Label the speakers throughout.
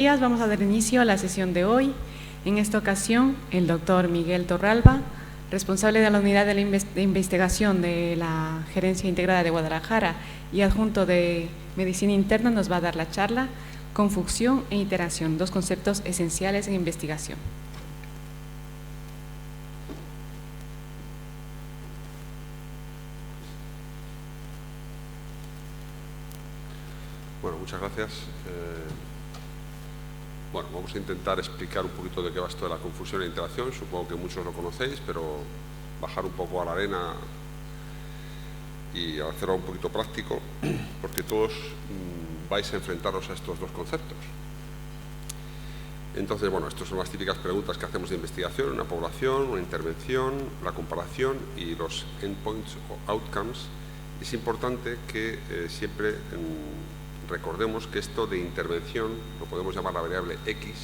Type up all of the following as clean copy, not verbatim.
Speaker 1: Vamos a dar inicio a la sesión de hoy. En esta ocasión, el doctor Miguel Torralba, responsable de la Unidad de Investigación de la Gerencia Integrada de Guadalajara y adjunto de Medicina Interna, nos va a dar la charla Confusión e Iteración, dos conceptos esenciales en investigación.
Speaker 2: Bueno, muchas gracias. Bueno, vamos a intentar explicar un poquito de qué va esto de la confusión e interacción. Supongo que muchos lo conocéis, pero bajar un poco a la arena y hacerlo un poquito práctico, porque todos vais a enfrentaros a estos dos conceptos. Entonces, bueno, estas son las típicas preguntas que hacemos de investigación, una población, una intervención, la comparación y los endpoints o outcomes. Es importante que siempre recordemos que esto de intervención lo podemos llamar la variable X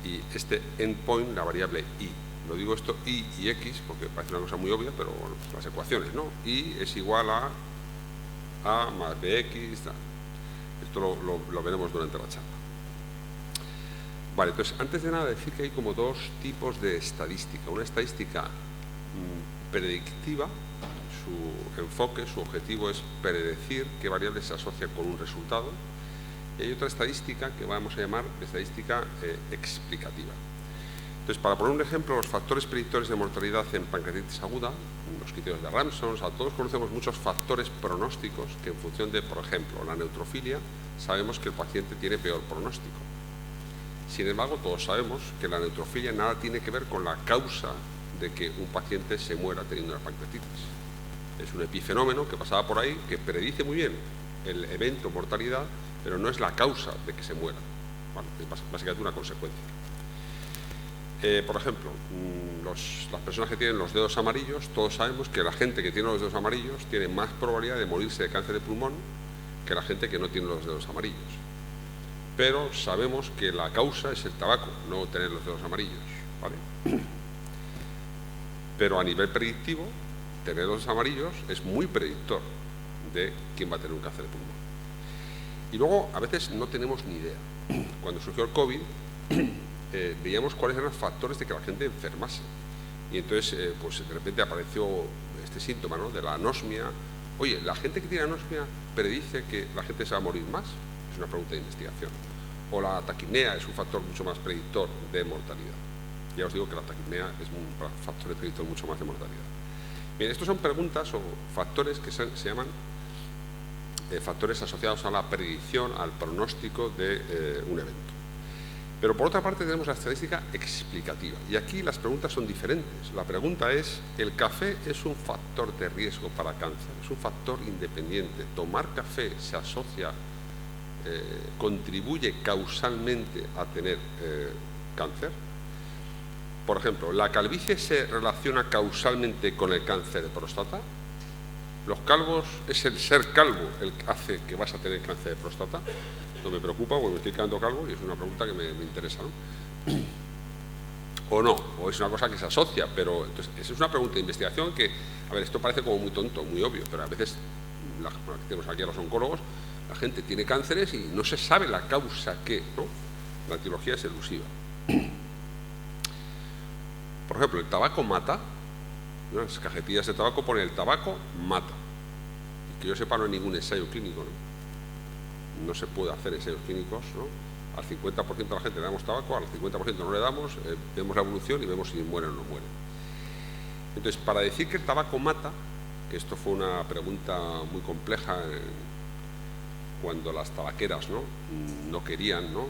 Speaker 2: y este endpoint la variable Y. Lo digo esto Y y X porque parece una cosa muy obvia, pero bueno, las ecuaciones, ¿no? Y es igual a A más BX. Esto lo veremos durante la charla. Vale, entonces, antes de nada decir que hay como dos tipos de estadística. Una estadística predictiva. Su enfoque, su objetivo es predecir qué variable se asocia con un resultado. Y hay otra estadística que vamos a llamar estadística explicativa. Entonces, para poner un ejemplo, los factores predictores de mortalidad en pancreatitis aguda, los criterios de Ramson, todos conocemos muchos factores pronósticos que en función de, por ejemplo, la neutrofilia, sabemos que el paciente tiene peor pronóstico. Sin embargo, todos sabemos que la neutrofilia nada tiene que ver con la causa de que un paciente se muera teniendo una pancreatitis. Es un epifenómeno que pasaba por ahí, que predice muy bien el evento mortalidad, pero no es la causa de que se muera. Bueno, es básicamente una consecuencia. Por ejemplo, las personas que tienen los dedos amarillos, todos sabemos que la gente que tiene los dedos amarillos tiene más probabilidad de morirse de cáncer de pulmón que la gente que no tiene los dedos amarillos. Pero sabemos que la causa es el tabaco, no tener los dedos amarillos, ¿vale? Pero a nivel predictivo, tener los amarillos es muy predictor de quién va a tener un cáncer de pulmón. Y luego, a veces no tenemos ni idea. Cuando surgió el COVID, veíamos cuáles eran los factores de que la gente enfermase. Y entonces, pues de repente apareció este síntoma, ¿no?, de la anosmia. Oye, ¿la gente que tiene anosmia predice que la gente se va a morir más? Es una pregunta de investigación. O la taquipnea es un factor mucho más predictor de mortalidad. Ya os digo que la taquipnea es un factor predictor mucho más de mortalidad. Bien, estos son preguntas o factores que se llaman factores asociados a la predicción, al pronóstico de un evento. Pero por otra parte tenemos la estadística explicativa. Y aquí las preguntas son diferentes. La pregunta es, ¿el café es un factor de riesgo para cáncer? ¿Es un factor independiente? ¿Tomar café se asocia, contribuye causalmente a tener cáncer? Por ejemplo, ¿la calvicie se relaciona causalmente con el cáncer de próstata? ¿Los calvos, es el ser calvo el que hace que vas a tener cáncer de próstata? No me preocupa porque me estoy quedando calvo y es una pregunta que me interesa, ¿no? O no, o es una cosa que se asocia, pero entonces, esa es una pregunta de investigación que, a ver, esto parece como muy tonto, muy obvio, pero a veces, tenemos aquí a los oncólogos, la gente tiene cánceres y no se sabe la causa que, ¿no? La etiología es elusiva. Por ejemplo, el tabaco mata. Las cajetillas de tabaco pone el tabaco mata. Y que yo sepa, no hay ningún ensayo clínico, ¿no? No se puede hacer ensayos clínicos, ¿no? Al 50% de la gente le damos tabaco, al 50% no le damos, vemos la evolución y vemos si muere o no muere. Entonces, para decir que el tabaco mata, que esto fue una pregunta muy compleja cuando las tabaqueras no querían, ¿no?,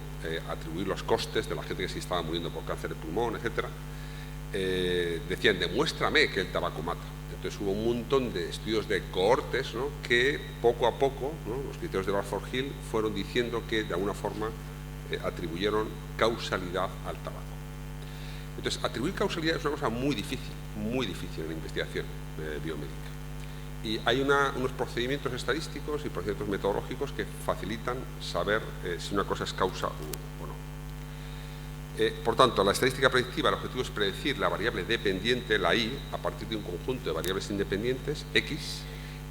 Speaker 2: atribuir los costes de la gente que se estaba muriendo por cáncer de pulmón, etcétera. Decían, demuéstrame que el tabaco mata. Entonces hubo un montón de estudios de cohortes, ¿no?, que poco a poco, ¿no?, los criterios de Bradford Hill fueron diciendo que de alguna forma atribuyeron causalidad al tabaco. Entonces, atribuir causalidad es una cosa muy difícil en la investigación biomédica. Y hay unos procedimientos estadísticos y procedimientos metodológicos que facilitan saber si una cosa es causa o no. Por tanto, la estadística predictiva, el objetivo es predecir la variable dependiente, la Y, a partir de un conjunto de variables independientes, X,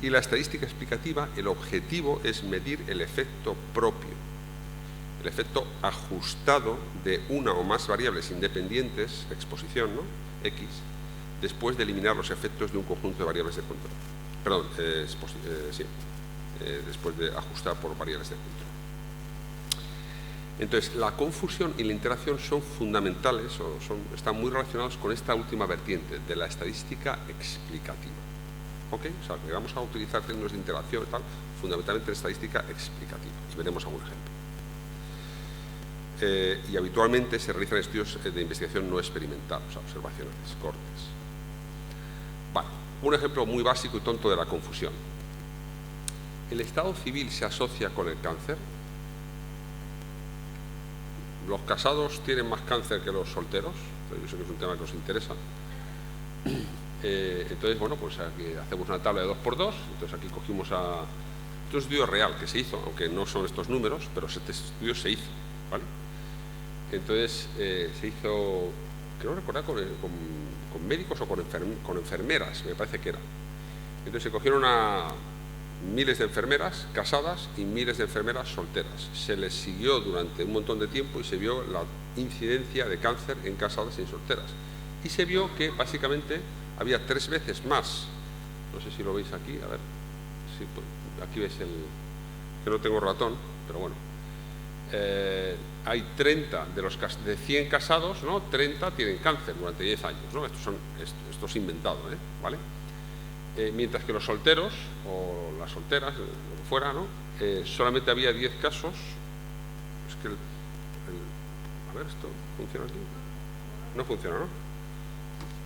Speaker 2: y la estadística explicativa, el objetivo es medir el efecto propio. El el efecto ajustado de una o más variables independientes, exposición, ¿no? X, después de eliminar los efectos de un conjunto de variables de control. Perdón, después de ajustar por variables de control. Entonces, la confusión y la interacción son fundamentales, están muy relacionados con esta última vertiente de la estadística explicativa. ¿Ok? O sea, que vamos a utilizar términos de interacción y tal, fundamentalmente en estadística explicativa. Y veremos algún ejemplo. Y habitualmente se realizan estudios de investigación no experimental, o sea, observacionales, cortes. Vale, un ejemplo muy básico y tonto de la confusión. ¿El estado civil se asocia con el cáncer? ¿Los casados tienen más cáncer que los solteros? Yo sé que es un tema que os interesa. Entonces, bueno, pues aquí hacemos una tabla de 2×2. Entonces aquí cogimos a... Esto es un estudio real que se hizo, aunque no son estos números, pero este estudio se hizo, ¿vale? Entonces se hizo, creo recordar, con médicos o con enfermeras, me parece que era. Entonces se cogieron a miles de enfermeras casadas y miles de enfermeras solteras. Se les siguió durante un montón de tiempo y se vio la incidencia de cáncer en casadas y en solteras. Y se vio que básicamente había 3 veces más. No sé si lo veis aquí, a ver. Sí, pues, aquí veis que no tengo ratón, pero bueno. Hay 30 de 100 casados, ¿no? 30 tienen cáncer durante 10 años, ¿no? Esto es inventado, ¿vale? Mientras que los solteros o las solteras, lo que fuera, ¿no? Solamente había 10 casos. Es que a ver, ¿esto funciona aquí? No funciona, ¿no?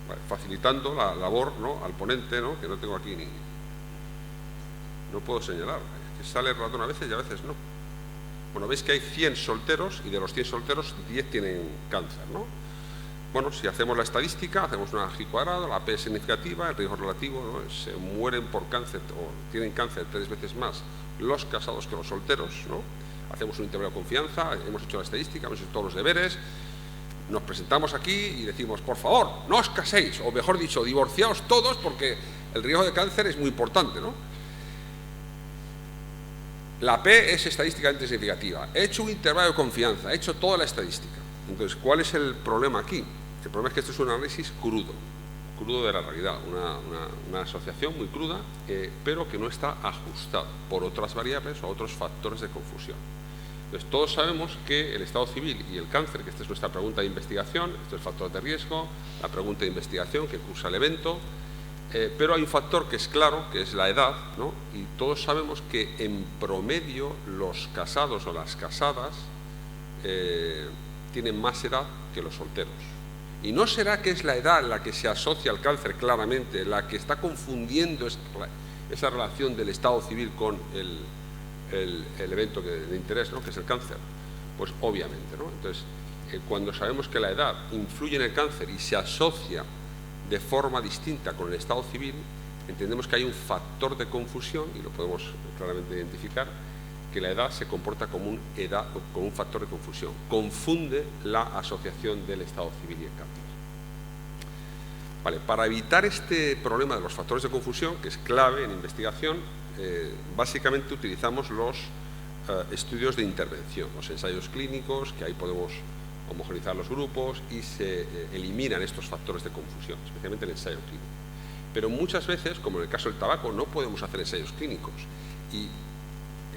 Speaker 2: Vale, facilitando la labor, ¿no? Al ponente, ¿no? Que no tengo aquí ni... No puedo señalar. Que sale el ratón a veces y a veces no. Bueno, veis que hay 100 solteros y de los 100 solteros 10 tienen cáncer, ¿no? Bueno, si hacemos la estadística, hacemos una G cuadrado, la P es significativa, el riesgo relativo, ¿no? Se mueren por cáncer o tienen cáncer 3 veces más los casados que los solteros, ¿no? Hacemos un intervalo de confianza, hemos hecho la estadística, hemos hecho todos los deberes, nos presentamos aquí y decimos, por favor, no os caséis, o mejor dicho, divorciaos todos porque el riesgo de cáncer es muy importante, ¿no? La P es estadísticamente significativa. He hecho un intervalo de confianza, he hecho toda la estadística. Entonces, ¿cuál es el problema aquí? El problema es que esto es un análisis crudo de la realidad, una asociación muy cruda, pero que no está ajustada por otras variables o otros factores de confusión. Entonces, todos sabemos que el estado civil y el cáncer, que esta es nuestra pregunta de investigación, esto es factor de riesgo, la pregunta de investigación que cursa el evento, pero hay un factor que es claro, que es la edad, ¿no? Y todos sabemos que en promedio los casados o las casadas tienen más edad que los solteros. ¿Y no será que es la edad la que se asocia al cáncer claramente, la que está confundiendo esa relación del estado civil con el evento de interés, ¿no? Que es el cáncer? Pues obviamente, ¿no? Entonces, cuando sabemos que la edad influye en el cáncer y se asocia de forma distinta con el estado civil, entendemos que hay un factor de confusión, y lo podemos claramente identificar, que la edad se comporta como un factor de confusión. Confunde la asociación del estado civil y el cáncer. Vale, para evitar este problema de los factores de confusión, que es clave en investigación, básicamente utilizamos los estudios de intervención, los ensayos clínicos, que ahí podemos homogeneizar los grupos y se eliminan estos factores de confusión, especialmente el ensayo clínico. Pero muchas veces, como en el caso del tabaco, no podemos hacer ensayos clínicos y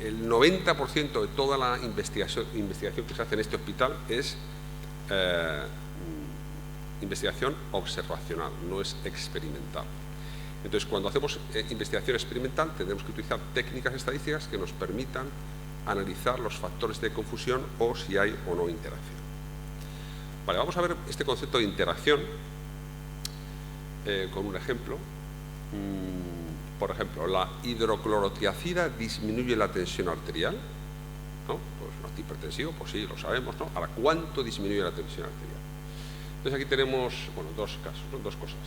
Speaker 2: el 90% de toda la investigación que se hace en este hospital es investigación observacional, no es experimental. Entonces, cuando hacemos investigación experimental, tendremos que utilizar técnicas estadísticas que nos permitan analizar los factores de confusión o si hay o no interacción. Vale, vamos a ver este concepto de interacción con un ejemplo. Por ejemplo, la hidroclorotiazida disminuye la tensión arterial, ¿no? Pues un antihipertensivo, pues sí, lo sabemos, ¿no? Ahora, ¿cuánto disminuye la tensión arterial? Entonces aquí tenemos, bueno, dos casos, ¿no? Dos cosas.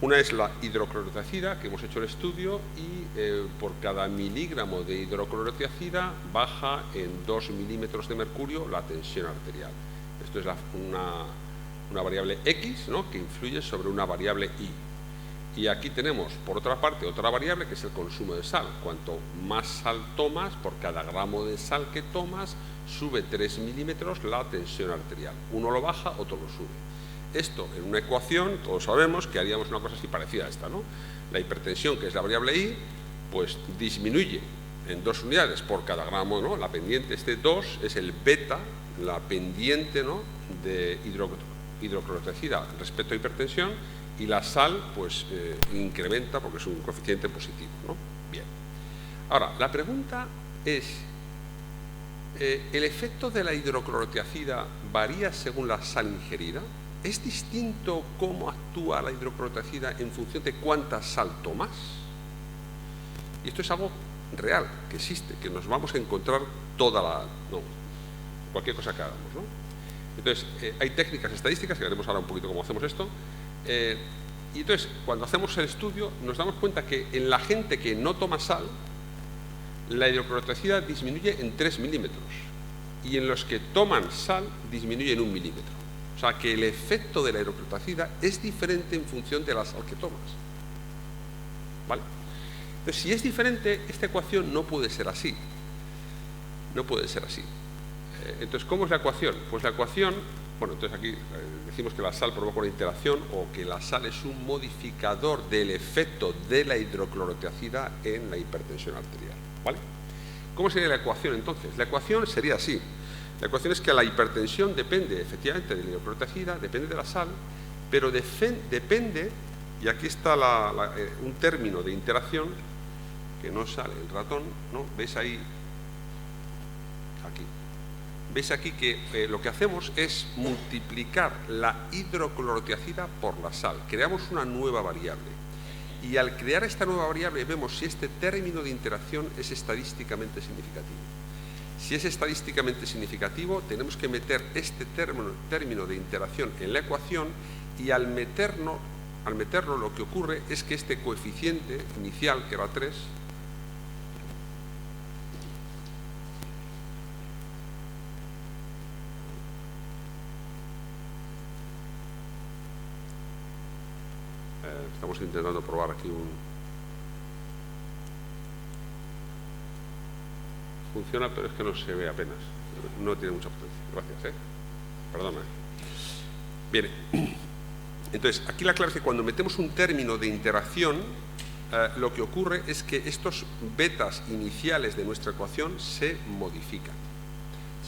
Speaker 2: Una es la hidroclorotiazida, que hemos hecho el estudio, y por cada miligramo de hidroclorotiazida baja en 2 milímetros de mercurio la tensión arterial. Esto es una variable X, ¿no? Que influye sobre una variable Y. Y aquí tenemos, por otra parte, otra variable que es el consumo de sal. Cuanto más sal tomas, por cada gramo de sal que tomas, sube 3 milímetros la tensión arterial. Uno lo baja, otro lo sube. Esto en una ecuación, todos sabemos que haríamos una cosa así parecida a esta, ¿no? La hipertensión, que es la variable I, pues disminuye en 2 unidades por cada gramo, ¿no? La pendiente, este 2 es el beta, la pendiente, ¿no?, de hidroclorotiazida respecto a hipertensión, y la sal pues incrementa porque es un coeficiente positivo, ¿no? Bien. Ahora, la pregunta es, ¿el efecto de la hidroclorotiazida varía según la sal ingerida? ¿Es distinto cómo actúa la hidroclorotiazida en función de cuánta sal tomas? Y esto es algo real, que existe, que nos vamos a encontrar cualquier cosa que hagamos, ¿no? Entonces, hay técnicas estadísticas, que veremos ahora un poquito cómo hacemos esto, y entonces, cuando hacemos el estudio, nos damos cuenta que en la gente que no toma sal, la hidroclorotiazida disminuye en 3 milímetros, y en los que toman sal, disminuye en 1 milímetro. O sea, que el efecto de la hidroclorotiazida es diferente en función de la sal que tomas. ¿Vale? Entonces, si es diferente, esta ecuación no puede ser así. No puede ser así. Entonces, ¿cómo es la ecuación? Pues la ecuación, bueno, entonces aquí decimos que la sal provoca una interacción o que la sal es un modificador del efecto de la hidroclorotiazida en la hipertensión arterial, ¿vale? ¿Cómo sería la ecuación entonces? La ecuación sería así. La ecuación es que la hipertensión depende efectivamente de la hidroclorotiazida, depende de la sal, pero depende, y aquí está un término de interacción que no sale el ratón, ¿no? ¿Veis ahí? Aquí. Veis aquí que lo que hacemos es multiplicar la hidroclorotiazida por la sal. Creamos una nueva variable. Y al crear esta nueva variable vemos si este término de interacción es estadísticamente significativo. Si es estadísticamente significativo, tenemos que meter este término de interacción en la ecuación, y al meterlo lo que ocurre es que este coeficiente inicial, que era 3, estamos intentando probar aquí funciona, pero es que no se ve apenas, no tiene mucha potencia. Gracias, perdona. Bien, entonces aquí la clave es que cuando metemos un término de interacción, lo que ocurre es que estos betas iniciales de nuestra ecuación se modifican.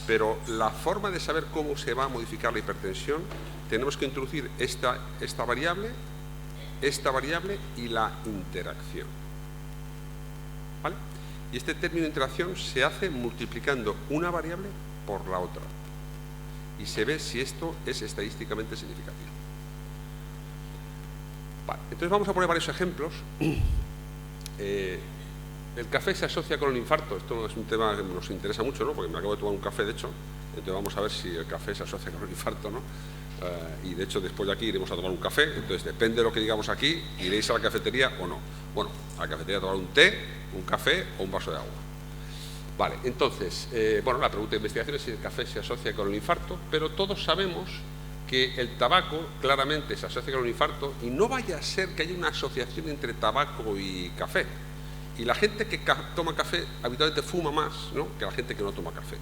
Speaker 2: Pero la forma de saber cómo se va a modificar la hipertensión, tenemos que introducir esta variable y la interacción. ¿Vale? Y este término de interacción se hace multiplicando una variable por la otra. Y se ve si esto es estadísticamente significativo. Vale, entonces vamos a poner varios ejemplos. El café se asocia con el infarto. Esto es un tema que nos interesa mucho, ¿no? Porque me acabo de tomar un café, de hecho. Entonces vamos a ver si el café se asocia con el infarto, ¿no? Y de hecho después de aquí iremos a tomar un café. Entonces depende de lo que digamos aquí, iréis a la cafetería o no. Bueno, a la cafetería a tomar un té, un café o un vaso de agua. Vale, entonces, bueno, la pregunta de investigación es si el café se asocia con el infarto, pero todos sabemos que el tabaco claramente se asocia con el infarto, y no vaya a ser que haya una asociación entre tabaco y café. Y la gente que toma café habitualmente fuma más, ¿no?, que la gente que no toma café.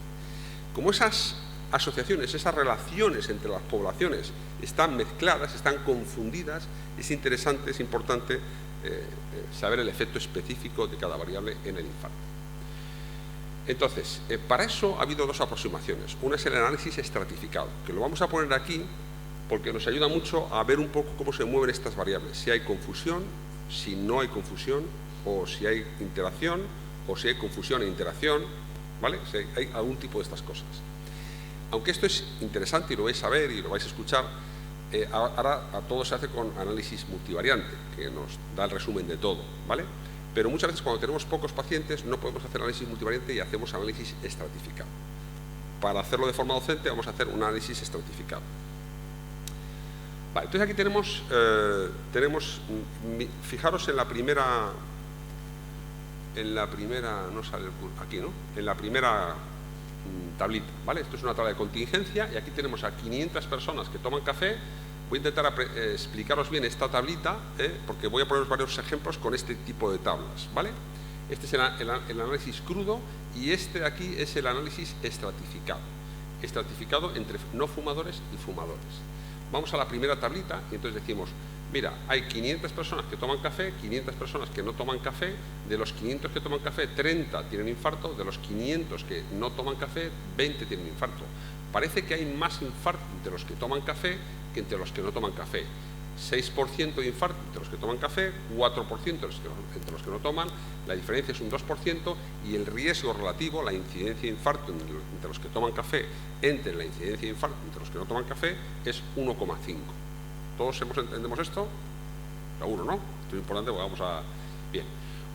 Speaker 2: Como esas asociaciones, esas relaciones entre las poblaciones están mezcladas, están confundidas, es interesante, es importante saber el efecto específico de cada variable en el infarto. Entonces, para eso ha habido dos aproximaciones. Una es el análisis estratificado, que lo vamos a poner aquí porque nos ayuda mucho a ver un poco cómo se mueven estas variables, si hay confusión, si no hay confusión, o si hay interacción, o si hay confusión e interacción, ¿vale? Si hay algún tipo de estas cosas. Aunque esto es interesante y lo vais a ver y lo vais a escuchar, ahora a todo se hace con análisis multivariante, que nos da el resumen de todo, ¿vale? Pero muchas veces cuando tenemos pocos pacientes no podemos hacer análisis multivariante y hacemos análisis estratificado. Para hacerlo de forma docente vamos a hacer un análisis estratificado. Vale, entonces aquí tenemos, fijaros en la primera, no sale aquí, ¿no? En la primera tablita, ¿vale? Esto es una tabla de contingencia y aquí tenemos a 500 personas que toman café Voy a intentar explicaros bien esta tablita, porque voy a poner varios ejemplos con este tipo de tablas, ¿vale? Este es el análisis crudo y este de aquí es el análisis estratificado. Estratificado entre no fumadores y fumadores. Vamos a la primera tablita y entonces decimos, mira, hay 500 personas que toman café, 500 personas que no toman café, de los 500 que toman café, 30 tienen infarto, de los 500 que no toman café, 20 tienen infarto. Parece que hay más infarto entre los que toman café que entre los que no toman café. 6% de infarto entre los que toman café, 4% entre los que no toman, la diferencia es un 2% y el riesgo relativo, la incidencia de infarto entre los que toman café entre la incidencia de infarto entre los que no toman café es 1,5. ¿Todos entendemos esto? Seguro, ¿no? Esto es importante porque vamos a... Bien.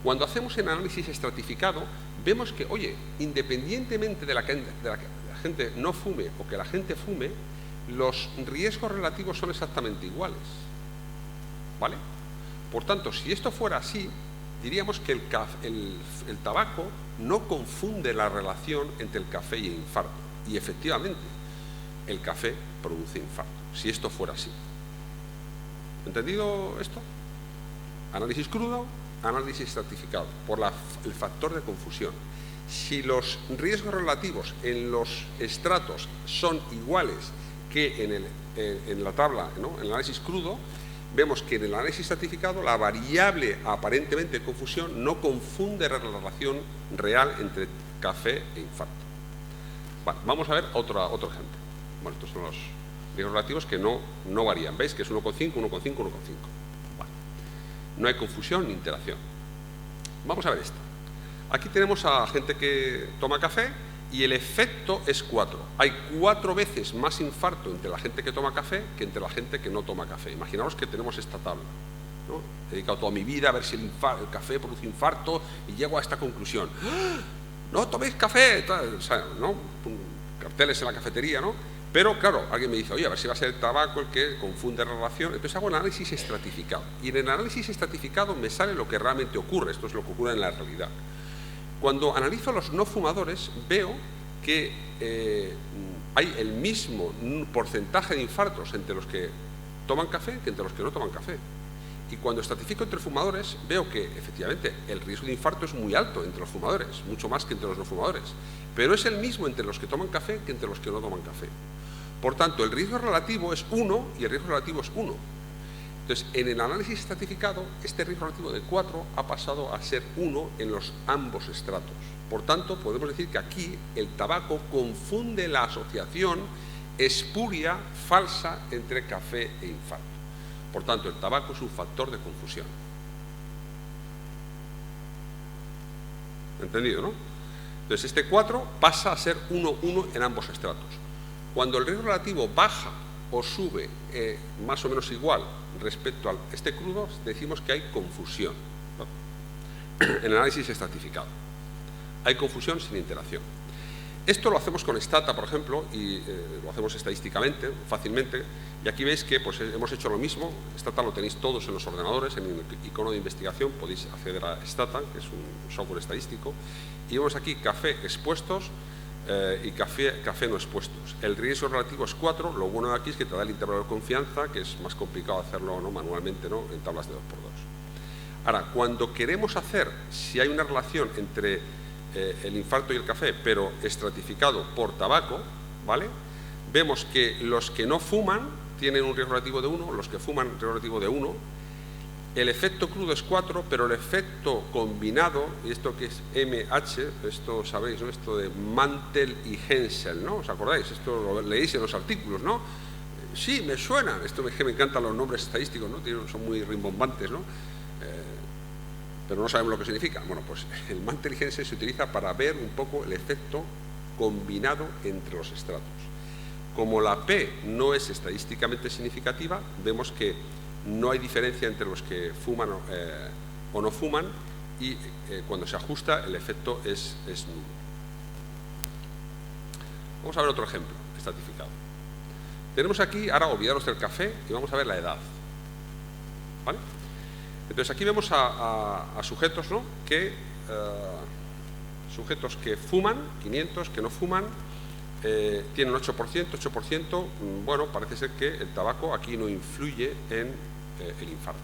Speaker 2: Cuando hacemos el análisis estratificado, vemos que, oye, independientemente de la gente no fume o que la gente fume, los riesgos relativos son exactamente iguales. ¿Vale? Por tanto, si esto fuera así, diríamos que el tabaco no confunde la relación entre el café y el infarto. Y efectivamente, el café produce infarto, si esto fuera así. ¿Entendido esto? Análisis crudo, análisis estratificado, por el factor de confusión. Si los riesgos relativos en los estratos son iguales que en la tabla, ¿no?, en el análisis crudo, vemos que en el análisis estratificado la variable aparentemente de confusión no confunde la relación real entre café e infarto. Vale, vamos a ver otro ejemplo. Bueno, estos son los riesgos relativos que no varían. ¿Veis? Que es 1,5, 1,5, 1,5. Vale. No hay confusión ni interacción. Vamos a ver esto. Aquí tenemos a gente que toma café y el efecto es 4. Hay 4 veces más infarto entre la gente que toma café que entre la gente que no toma café. Imaginaos que tenemos esta tabla, ¿no? He dedicado toda mi vida a ver si el café produce infarto y llego a esta conclusión. ¡Ah! No toméis café, o sea, ¿no? Carteles en la cafetería, ¿no? Pero, claro, alguien me dice, oye, a ver si va a ser el tabaco el que confunde la relación. Entonces hago el análisis estratificado. Y en el análisis estratificado me sale lo que realmente ocurre. Esto es lo que ocurre en la realidad. Cuando analizo a los no fumadores, veo que hay el mismo porcentaje de infartos entre los que toman café que entre los que no toman café. Y cuando estratifico entre fumadores, veo que, efectivamente, el riesgo de infarto es muy alto entre los fumadores, mucho más que entre los no fumadores. Pero es el mismo entre los que toman café que entre los que no toman café. Por tanto, el riesgo relativo es 1 y el riesgo relativo es 1. Entonces, en el análisis estratificado, este riesgo relativo de 4 ha pasado a ser 1 en los ambos estratos. Por tanto, podemos decir que aquí el tabaco confunde la asociación espuria, falsa, entre café e infarto. Por tanto, el tabaco es un factor de confusión. ¿Entendido, no? Entonces, este 4 pasa a ser 1,1 en ambos estratos. Cuando el riesgo relativo baja o sube más o menos igual respecto a este crudo, decimos que hay confusión, ¿no?, en el análisis estratificado. Hay confusión sin interacción. Esto lo hacemos con Stata, por ejemplo, y lo hacemos estadísticamente, fácilmente, y aquí veis que pues, hemos hecho lo mismo. Stata lo tenéis todos en los ordenadores, en el icono de investigación podéis acceder a Stata, que es un software estadístico, y vemos aquí café expuestos y café no expuestos. El riesgo relativo es 4, lo bueno de aquí es que te da el intervalo de confianza, que es más complicado hacerlo, ¿no?, manualmente, ¿no?, en tablas de 2×2. Ahora, cuando queremos hacer, si hay una relación entre el infarto y el café, pero estratificado por tabaco, ¿vale?, vemos que los que no fuman tienen un riesgo relativo de 1, los que fuman un riesgo relativo de 1, el efecto crudo es 4, pero el efecto combinado, y esto que es MH, esto sabéis, ¿no?, esto de Mantel y Hensel, ¿no?, ¿os acordáis? Esto lo leéis en los artículos, ¿no? Sí, me suena, esto es que me encantan los nombres estadísticos, ¿no?, son muy rimbombantes, ¿no?, pero no sabemos lo que significa. Bueno, pues el Mantel y Hensel se utiliza para ver un poco el efecto combinado entre los estratos. Como la P no es estadísticamente significativa, vemos que no hay diferencia entre los que fuman o no fuman y cuando se ajusta el efecto es nulo. Vamos a ver otro ejemplo estratificado. Tenemos aquí, ahora olvidaros del café y vamos a ver la edad. ¿Vale? Entonces aquí vemos a sujetos, ¿no?, sujetos que fuman, 500, que no fuman, tiene un 8%, bueno, parece ser que el tabaco aquí no influye en el infarto.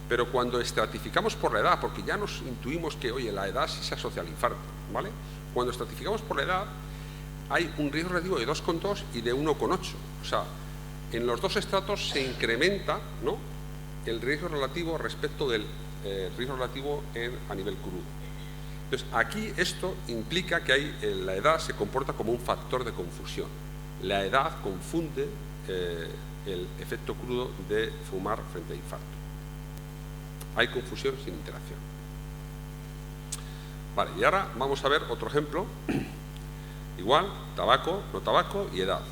Speaker 2: Pero cuando estratificamos por la edad, porque ya nos intuimos que, oye, la edad sí se asocia al infarto, ¿vale? Cuando estratificamos por la edad, hay un riesgo relativo de 2,2 y de 1,8. O sea, en los dos estratos se incrementa, ¿no?, el riesgo relativo respecto del riesgo relativo a nivel crudo. Entonces, aquí esto implica que la edad se comporta como un factor de confusión. La edad confunde el efecto crudo de fumar frente a infarto. Hay confusión sin interacción. Vale, y ahora vamos a ver otro ejemplo. Igual, tabaco, no tabaco y edad.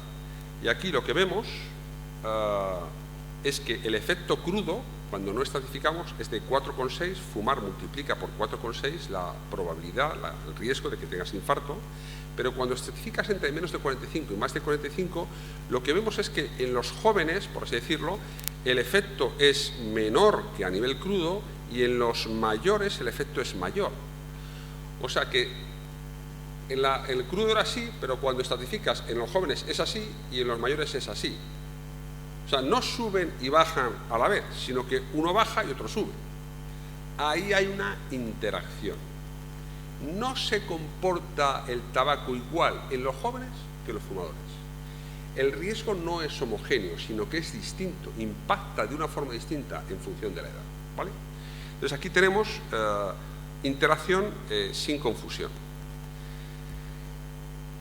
Speaker 2: Y aquí lo que vemos es que el efecto crudo, cuando no estratificamos, es de 4,6. Fumar multiplica por 4,6 la probabilidad, el riesgo de que tengas infarto. Pero cuando estratificas entre menos de 45 y más de 45, lo que vemos es que en los jóvenes, por así decirlo, el efecto es menor que a nivel crudo y en los mayores el efecto es mayor. O sea que el crudo era así, pero cuando estratificas en los jóvenes es así y en los mayores es así. O sea, no suben y bajan a la vez, sino que uno baja y otro sube. Ahí hay una interacción. No se comporta el tabaco igual en los jóvenes que en los fumadores. El riesgo no es homogéneo, sino que es distinto, impacta de una forma distinta en función de la edad, ¿vale? Entonces aquí tenemos interacción sin confusión.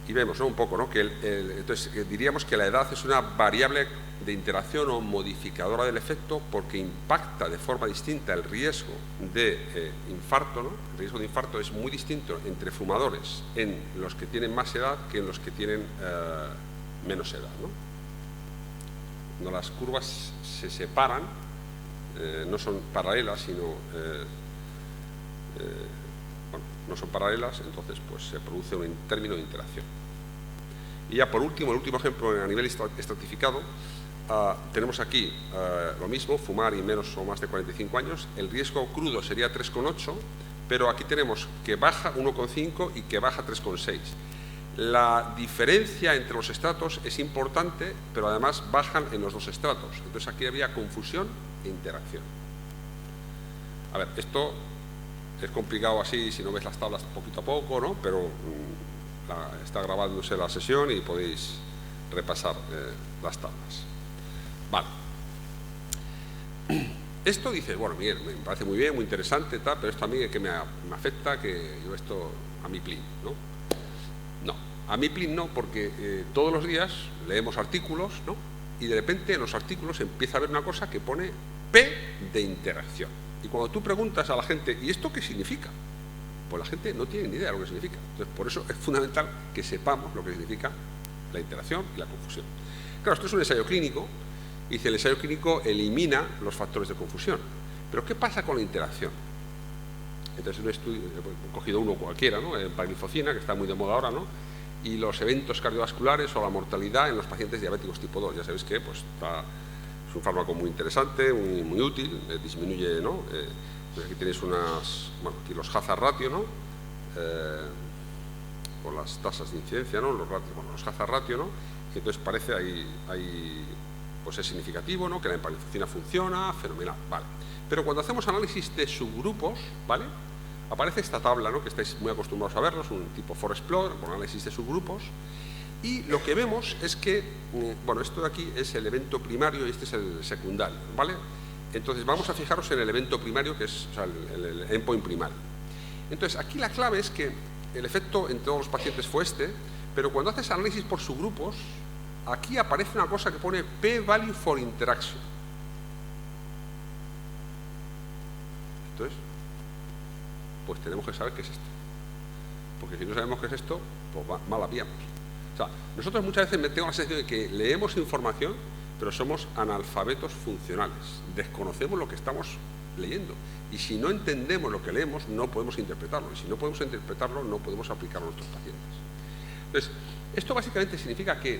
Speaker 2: Y vemos, ¿no?, un poco, ¿no?, que entonces diríamos que la edad es una variable de interacción o modificadora del efecto porque impacta de forma distinta el riesgo de infarto, ¿no? El riesgo de infarto es muy distinto entre fumadores en los que tienen más edad que en los que tienen menos edad, ¿no? Cuando las curvas se separan, no son paralelas, sino bueno, no son paralelas, entonces pues se produce un término de interacción. Y ya por último, el último ejemplo a nivel estratificado, tenemos aquí lo mismo, fumar y menos o más de 45 años, el riesgo crudo sería 3,8, pero aquí tenemos que baja 1,5 y que baja 3,6. La diferencia entre los estratos es importante, pero además bajan en los dos estratos. Entonces aquí había confusión e interacción. A ver, esto es complicado así si no ves las tablas poquito a poco, ¿no? Pero está grabándose la sesión y podéis repasar las tablas. Vale. Esto dice, bueno, Miguel, me parece muy bien, muy interesante, tal, pero esto a mí que me afecta, que yo esto a mi plin, ¿no? No, a mi plin no, porque todos los días leemos artículos, ¿no? Y de repente en los artículos empieza a haber una cosa que pone P de interacción. Y cuando tú preguntas a la gente, ¿y esto qué significa? Pues la gente no tiene ni idea de lo que significa. Entonces, por eso es fundamental que sepamos lo que significa la interacción y la confusión. Claro, esto es un ensayo clínico, y el ensayo clínico elimina los factores de confusión. Pero ¿qué pasa con la interacción? Entonces, un estudio, he cogido uno cualquiera, ¿no? Empagliflozina, que está muy de moda ahora, ¿no? Y los eventos cardiovasculares o la mortalidad en los pacientes diabéticos tipo 2. Ya sabéis que pues, es un fármaco muy interesante, muy útil, disminuye, ¿no? Pues aquí tenéis aquí los hazard ratio, ¿no? O las tasas de incidencia, ¿no? Los hazard ratio, ¿no? Y entonces parece pues es significativo, ¿no? Que la empagliflozina funciona, fenomenal, vale. Pero cuando hacemos análisis de subgrupos, ¿vale? Aparece esta tabla, ¿no? Que estáis muy acostumbrados a verlos, un tipo FOREXPLORE, por análisis de subgrupos. Y lo que vemos es que, bueno, esto de aquí es el evento primario y este es el secundario, ¿vale? Entonces vamos a fijaros en el evento primario, que es, o sea, el endpoint primario. Entonces aquí la clave es que el efecto en todos los pacientes fue este, pero cuando haces análisis por subgrupos, aquí aparece una cosa que pone P-value for interaction. Entonces, pues tenemos que saber qué es esto. Porque si no sabemos qué es esto, pues mal habíamos. O sea, nosotros muchas veces tenemos la sensación de que leemos información, pero somos analfabetos funcionales. Desconocemos lo que estamos leyendo. Y si no entendemos lo que leemos, no podemos interpretarlo. Y si no podemos interpretarlo, no podemos aplicarlo a nuestros pacientes. Entonces, esto básicamente significa que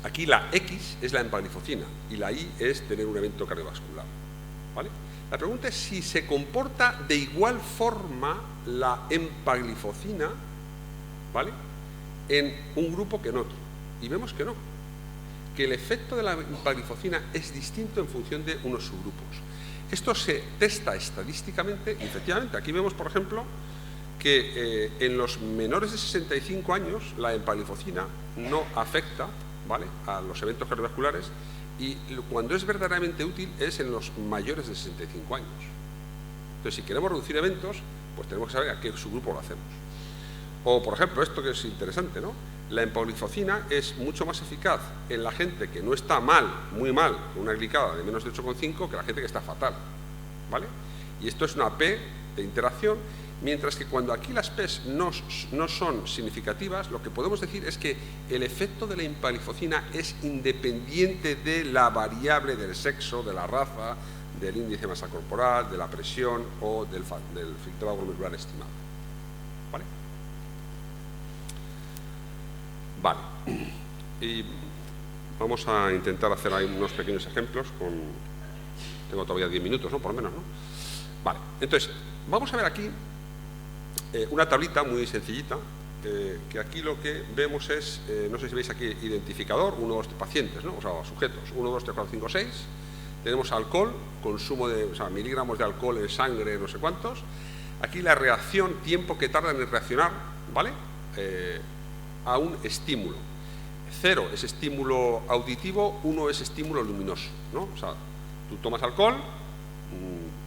Speaker 2: aquí la X es la empagliflozina y la Y es tener un evento cardiovascular, ¿vale? La pregunta es si se comporta de igual forma la empagliflozina, ¿vale?, en un grupo que en otro. Y vemos que no, que el efecto de la empaglifosina es distinto en función de unos subgrupos. Esto se testa estadísticamente y efectivamente aquí vemos, por ejemplo, que en los menores de 65 años la empaglifosina no afecta, ¿vale?, a los eventos cardiovasculares, y cuando es verdaderamente útil es en los mayores de 65 años. Entonces, si queremos reducir eventos, pues tenemos que saber a qué subgrupo lo hacemos. O, por ejemplo, esto que es interesante, ¿no? La empaglifosina es mucho más eficaz en la gente que no está mal, muy mal, con una glicada de menos de 8,5, que la gente que está fatal, ¿vale? Y esto es una P de interacción, mientras que cuando aquí las P's no son significativas, lo que podemos decir es que el efecto de la empaglifosina es independiente de la variable del sexo, de la raza, del índice de masa corporal, de la presión o del filtrado glomerular estimado. ¿Vale? Vale. Y vamos a intentar hacer ahí unos pequeños ejemplos con... Tengo todavía 10 minutos, ¿no? Por lo menos, ¿no? Vale. Entonces, vamos a ver aquí una tablita muy sencillita, que aquí lo que vemos es, no sé si veis aquí, identificador, 1, 2, pacientes, ¿no? O sea, sujetos, 1, 2, 3, 4, 5, 6. Tenemos alcohol, consumo de, o sea, miligramos de alcohol en sangre, no sé cuántos. Aquí la reacción, tiempo que tardan en reaccionar, ¿vale?, a un estímulo. 0 es estímulo auditivo, 1 es estímulo luminoso, ¿no? O sea, tú tomas alcohol,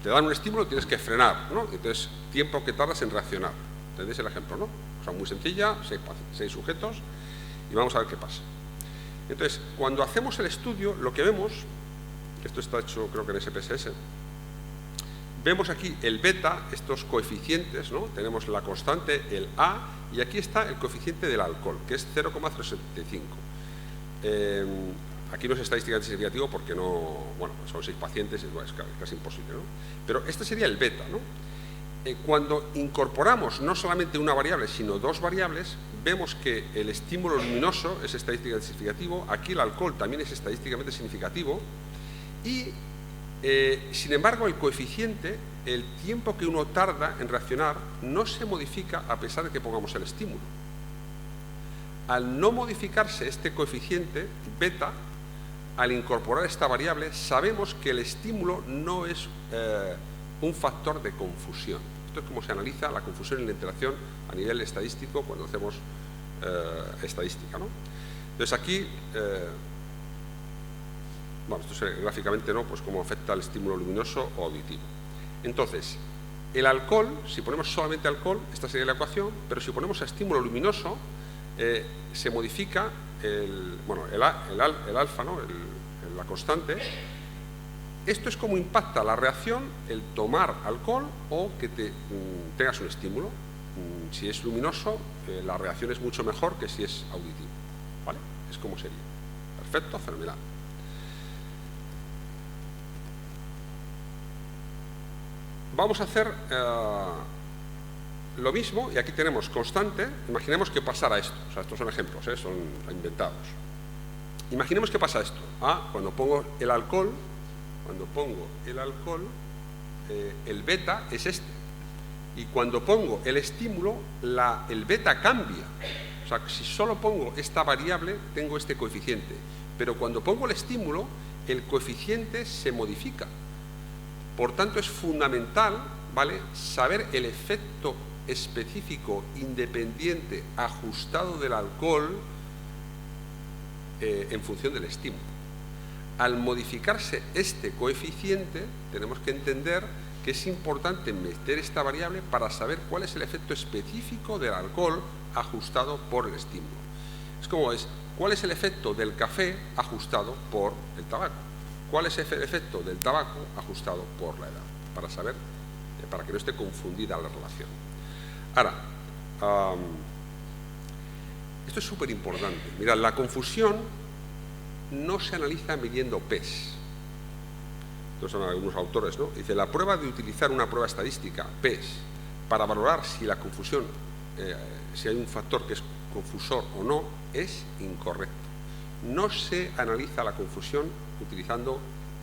Speaker 2: te dan un estímulo, tienes que frenar, ¿no? Entonces, tiempo que tardas en reaccionar. ¿Entendéis el ejemplo, no? O sea, muy sencilla, 6 sujetos, y vamos a ver qué pasa. Entonces, cuando hacemos el estudio, lo que vemos, esto está hecho creo que en SPSS, vemos aquí el beta, estos coeficientes, ¿no? Tenemos la constante, el A, y aquí está el coeficiente del alcohol, que es 0,375. Aquí no es estadísticamente significativo porque no, bueno, son 6 pacientes, es casi imposible, ¿no? Pero este sería el beta, ¿no? Cuando incorporamos no solamente una variable, sino 2 variables, vemos que el estímulo luminoso es estadísticamente significativo, aquí el alcohol también es estadísticamente significativo, y sin embargo el coeficiente, el tiempo que uno tarda en reaccionar, no se modifica a pesar de que pongamos el estímulo. Al no modificarse este coeficiente beta, al incorporar esta variable, sabemos que el estímulo no es un factor de confusión. Esto es como se analiza la confusión y la interacción a nivel estadístico cuando hacemos estadística, ¿no? Entonces aquí, bueno, esto es gráficamente, ¿no?, pues cómo afecta el estímulo luminoso o auditivo. Entonces, el alcohol, si ponemos solamente alcohol, esta sería la ecuación, pero si ponemos estímulo luminoso, se modifica el alfa, ¿no?, la constante. Esto es como impacta la reacción el tomar alcohol o que tengas un estímulo. Si es luminoso, la reacción es mucho mejor que si es auditivo, ¿vale? Es como sería. Perfecto, fenomenal. Vamos a hacer lo mismo, y aquí tenemos constante. Imaginemos que pasara esto. O sea, estos son ejemplos, son inventados. Imaginemos que pasa esto. Cuando pongo el alcohol, el beta es este. Y cuando pongo el estímulo, el beta cambia. O sea, si solo pongo esta variable, tengo este coeficiente. Pero cuando pongo el estímulo, el coeficiente se modifica. Por tanto, es fundamental, ¿vale?, saber el efecto específico, independiente, ajustado del alcohol en función del estímulo. Al modificarse este coeficiente, tenemos que entender que es importante meter esta variable para saber cuál es el efecto específico del alcohol ajustado por el estímulo. Es como cuál es el efecto del café ajustado por el tabaco. ¿Cuál es el efecto del tabaco ajustado por la edad? Para saber, para que no esté confundida la relación. Ahora, esto es súper importante. Mirad, la confusión no se analiza midiendo P's. Estos son algunos autores, ¿no? Dice, la prueba de utilizar una prueba estadística, P's, para valorar si la confusión, si hay un factor que es confusor o no, es incorrecto. No se analiza la confusión utilizando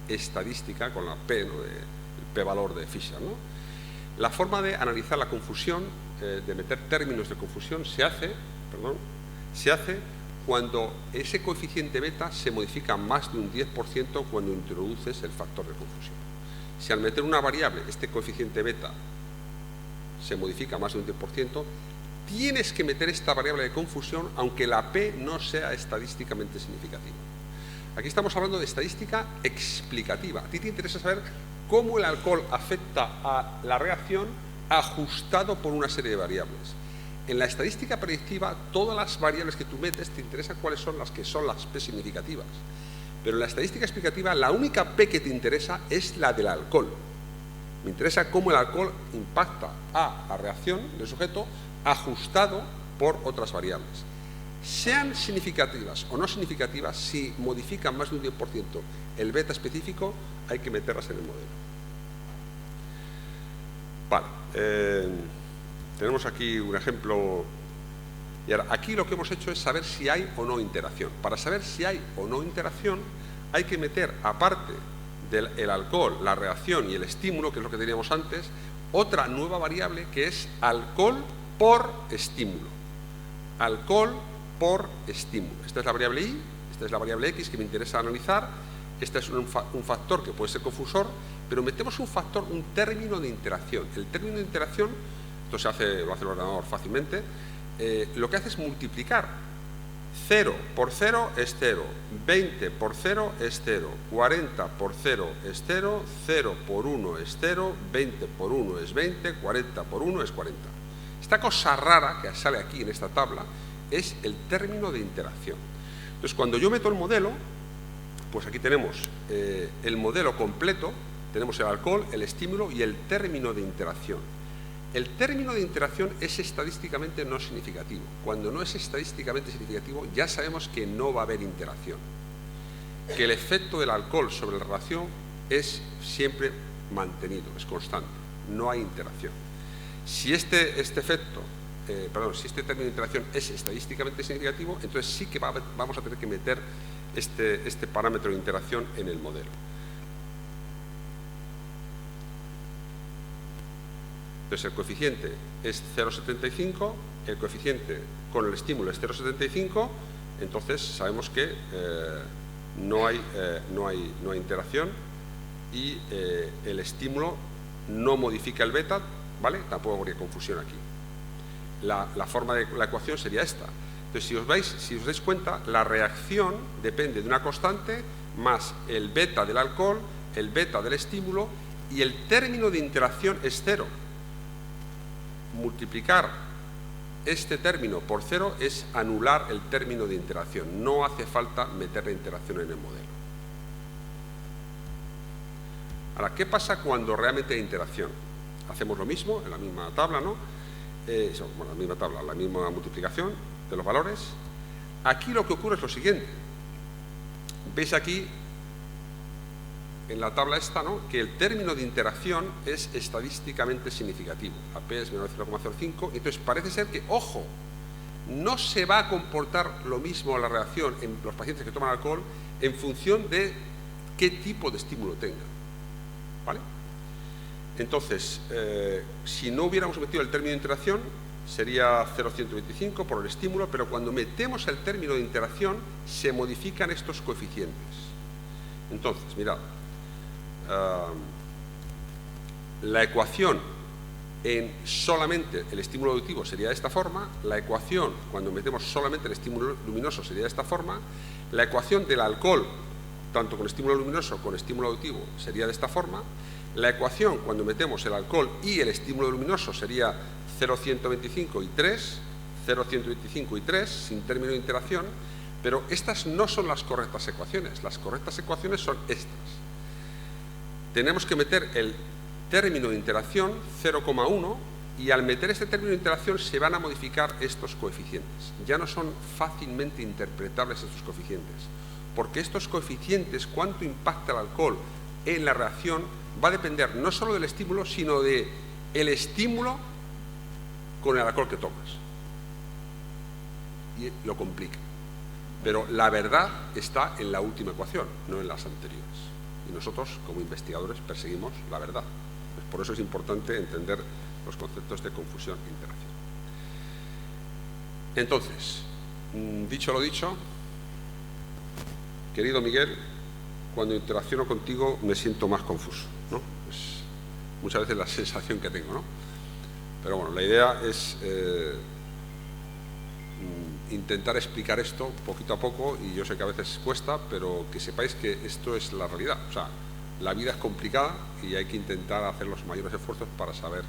Speaker 2: estadística con la P, ¿no?, el P-valor de Fisher, ¿no? La forma de analizar la confusión, de meter términos de confusión, se hace, Se hace cuando ese coeficiente beta se modifica más de un 10% cuando introduces el factor de confusión. Si al meter una variable, este coeficiente beta se modifica más de un 10%, tienes que meter esta variable de confusión aunque la P no sea estadísticamente significativa. Aquí estamos hablando de estadística explicativa. A ti te interesa saber cómo el alcohol afecta a la reacción ajustado por una serie de variables. En la estadística predictiva, todas las variables que tú metes te interesan cuáles son las que son las P significativas. Pero en la estadística explicativa, la única P que te interesa es la del alcohol. Me interesa cómo el alcohol impacta a la reacción del sujeto ajustado por otras variables. Sean significativas o no significativas, si modifican más de un 10% el beta específico, hay que meterlas en el modelo. Vale, tenemos aquí un ejemplo. Y ahora, aquí lo que hemos hecho es saber si hay o no interacción. Para saber si hay o no interacción, hay que meter, aparte del alcohol, la reacción y el estímulo, que es lo que teníamos antes, otra nueva variable que es alcohol por estímulo. Alcohol por estímulo. Esta es la variable I, esta es la variable X que me interesa analizar. Este es un factor que puede ser confusor, pero metemos un factor, un término de interacción. El término de interacción, esto lo hace el ordenador fácilmente, lo que hace es multiplicar. 0 por 0 es 0, 20 por 0 es 0, 40 por 0 es 0, 0 por 1 es 0, 20 por 1 es 20, 40 por 1 es 40. Esta cosa rara que sale aquí en esta tabla es el término de interacción. Entonces, cuando yo meto el modelo, pues aquí tenemos el modelo completo, tenemos el alcohol, el estímulo y el término de interacción. El término de interacción es estadísticamente no significativo. Cuando no es estadísticamente significativo, ya sabemos que no va a haber interacción. Que el efecto del alcohol sobre la reacción es siempre mantenido, es constante, no hay interacción. Si este efecto, si este término de interacción es estadísticamente significativo, entonces sí que vamos a tener que meter este parámetro de interacción en el modelo. Entonces el coeficiente es 0,75, el coeficiente con el estímulo es 0,75, entonces sabemos que no hay interacción y el estímulo no modifica el beta, ¿vale? Tampoco habría confusión aquí. La forma de la ecuación sería esta. Entonces, si os dais cuenta, la reacción depende de una constante más el beta del alcohol, el beta del estímulo y el término de interacción es 0. Multiplicar este término por 0 es anular el término de interacción. No hace falta meter la interacción en el modelo. Ahora, ¿qué pasa cuando realmente hay interacción? Hacemos lo mismo en la misma tabla, ¿no? La misma tabla, la misma multiplicación de los valores. Aquí lo que ocurre es lo siguiente. Veis aquí en la tabla esta, ¿no?, que el término de interacción es estadísticamente significativo. La P es menor de 0,05. Entonces parece ser que, ojo, no se va a comportar lo mismo la reacción en los pacientes que toman alcohol en función de qué tipo de estímulo tengan. ¿Vale? Entonces, si no hubiéramos metido el término de interacción, sería 0,125 por el estímulo, pero cuando metemos el término de interacción, se modifican estos coeficientes. Entonces, mirad, la ecuación en solamente el estímulo auditivo sería de esta forma, la ecuación cuando metemos solamente el estímulo luminoso sería de esta forma, la ecuación del alcohol, tanto con estímulo luminoso como con estímulo auditivo, sería de esta forma, la ecuación cuando metemos el alcohol y el estímulo luminoso sería 0,125 y 3, 0,125 y 3, sin término de interacción, pero estas no son las correctas ecuaciones, las correctas ecuaciones son estas. Tenemos que meter el término de interacción 0,1 y al meter este término de interacción se van a modificar estos coeficientes. Ya no son fácilmente interpretables estos coeficientes, porque estos coeficientes, cuánto impacta el alcohol en la reacción, va a depender no solo del estímulo, sino del estímulo con el alcohol que tomas. Y lo complica. Pero la verdad está en la última ecuación, no en las anteriores. Y nosotros, como investigadores, perseguimos la verdad. Pues por eso es importante entender los conceptos de confusión e interacción. Entonces, Dicho lo dicho, querido Miguel, cuando interacciono contigo me siento más confuso, ¿no? Es muchas veces la sensación que tengo, ¿no? Pero bueno, la idea es intentar explicar esto poquito a poco, y yo sé que a veces cuesta, pero que sepáis que esto es la realidad. O sea, la vida es complicada y hay que intentar hacer los mayores esfuerzos para saber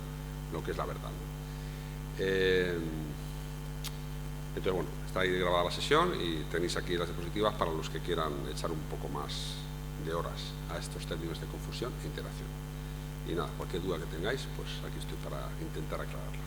Speaker 2: lo que es la verdad, ¿no? Entonces, bueno, está ahí grabada la sesión y tenéis aquí las diapositivas para los que quieran echar un poco más de horas a estos términos de confusión e interacción. Y nada, cualquier duda que tengáis, pues aquí estoy para intentar aclararla.